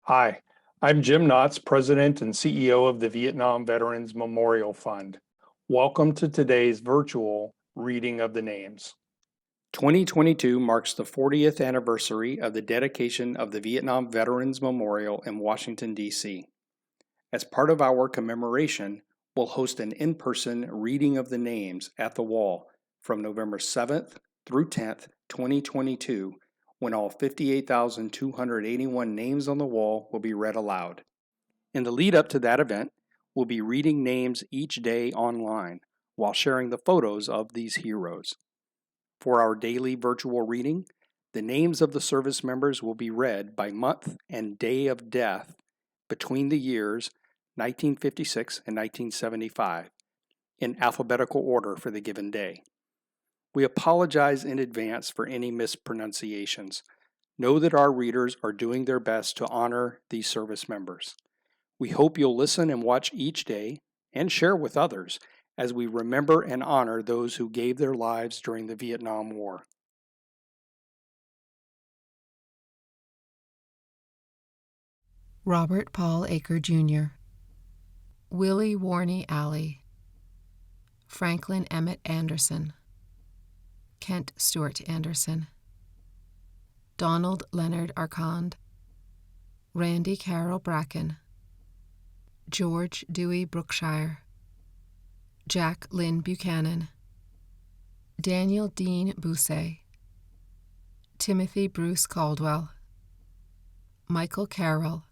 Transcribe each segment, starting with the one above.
Hi, I'm Jim Knotts, President and CEO of the Vietnam Veterans Memorial Fund. Welcome to today's virtual reading of the names. 2022 marks the 40th anniversary of the dedication of the Vietnam Veterans Memorial in Washington, D.C. As part of our commemoration, we'll host an in-person reading of the names at the wall from November 7th through 10th, 2022, when all 58,281 names on the wall will be read aloud. In the lead up to that event, we'll be reading names each day online while sharing the photos of these heroes. For our daily virtual reading, the names of the service members will be read by month and day of death between the years 1956 and 1975 in alphabetical order for the given day. We apologize in advance for any mispronunciations. Know that our readers are doing their best to honor these service members. We hope you'll listen and watch each day and share with others as we remember and honor those who gave their lives during the Vietnam War. Robert Paul Aker Jr., Willie Warney Alley, Franklin Emmett Anderson, Kent Stewart Anderson, Donald Leonard Arcand, Randy Carroll Bracken, George Dewey Brookshire, Jack Lynn Buchanan, Daniel Dean Bousset, Timothy Bruce Caldwell, Michael Carroll,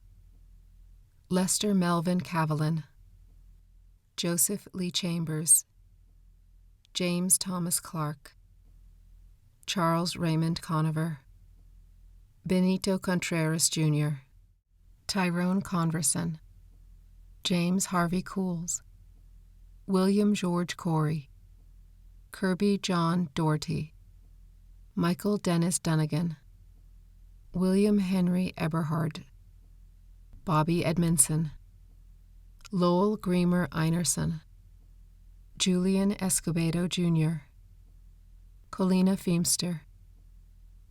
Lester Melvin Cavalin, Joseph Lee Chambers, James Thomas Clark, Charles Raymond Conover, Benito Contreras Jr., Tyrone Converson, James Harvey Cools, William George Corey, Kirby John Doherty, Michael Dennis Dunnigan, William Henry Eberhard, Bobby Edmondson, Lowell Greamer Einerson, Julian Escobedo Jr., Colina Feemster,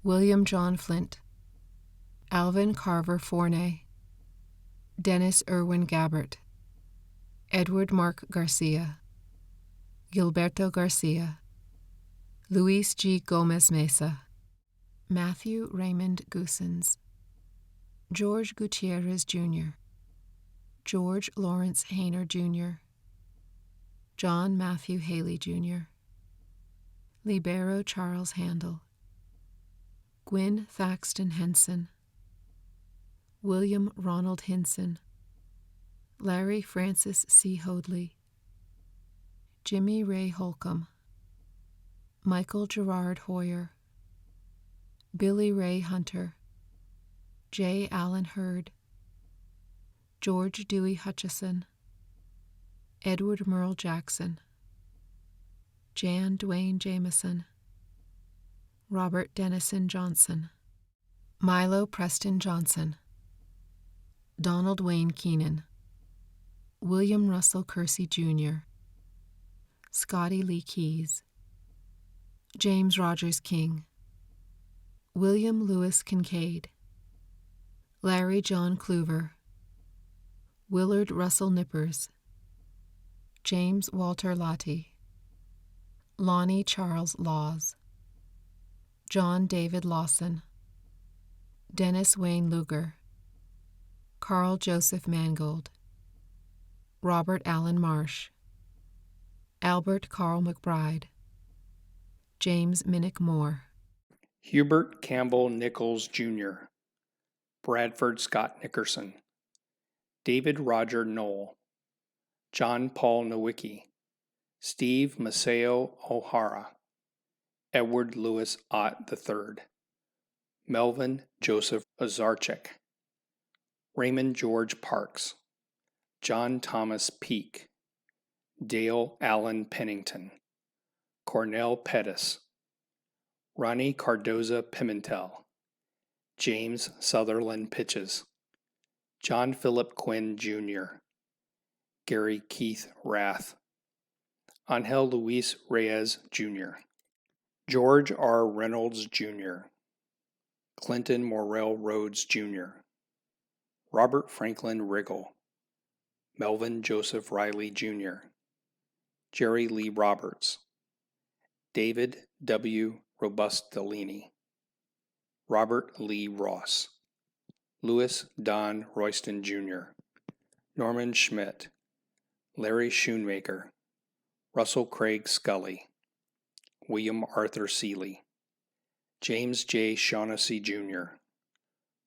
William John Flint, Alvin Carver Forney, Dennis Irwin Gabbert, Edward Mark Garcia, Gilberto Garcia, Luis G. Gomez Mesa, Matthew Raymond Goosens, George Gutierrez Jr., George Lawrence Hayner Jr., John Matthew Haley Jr., Libero Charles Handel, Gwyn Thaxton Henson, William Ronald Hinson, Larry Francis C. Hoadley, Jimmy Ray Holcomb, Michael Gerard Hoyer, Billy Ray Hunter, J. Allen Hurd, George Dewey Hutchison, Edward Merle Jackson, Jan Dwayne Jameson, Robert Dennison Johnson, Milo Preston Johnson, Donald Wayne Keenan, William Russell Kersey Jr., Scotty Lee Keys, James Rogers King, William Lewis Kincaid, Larry John Kluver, Willard Russell Nippers, James Walter Lottie, Lonnie Charles Laws, John David Lawson, Dennis Wayne Luger, Carl Joseph Mangold, Robert Allen Marsh, Albert Carl McBride, James Minnick Moore, Hubert Campbell Nichols Jr., Bradford Scott Nickerson, David Roger Knoll, John Paul Nowicki, Steve Maseo O'Hara, Edward Louis Ott III, Melvin Joseph Ozarchik, Raymond George Parks, John Thomas Peake, Dale Allen Pennington, Cornell Pettis, Ronnie Cardoza Pimentel, James Sutherland Pitches, John Philip Quinn Jr., Gary Keith Rath, Angel Luis Reyes Jr., George R. Reynolds Jr., Clinton Morrell Rhodes Jr., Robert Franklin Riggle, Melvin Joseph Riley Jr., Jerry Lee Roberts, David W. Robustolini, Robert Lee Ross, Louis Don Royston Jr., Norman Schmidt, Larry Schoonmaker, Russell Craig Scully, William Arthur Seeley, James J. Shaughnessy Jr.,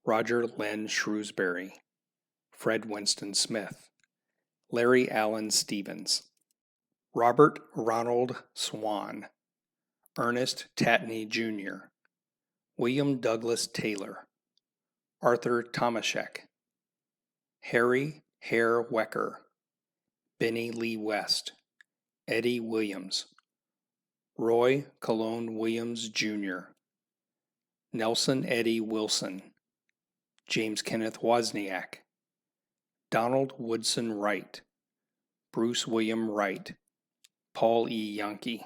Roger Len Shrewsbury, Fred Winston Smith, Larry Allen Stevens, Robert Ronald Swan, Ernest Tatney Jr., William Douglas Taylor, Arthur Tomaszek, Harry Hare Wecker, Benny Lee West, Eddie Williams, Roy Cologne Williams Jr., Nelson Eddie Wilson, James Kenneth Wozniak, Donald Woodson Wright, Bruce William Wright, Paul E. Yankee.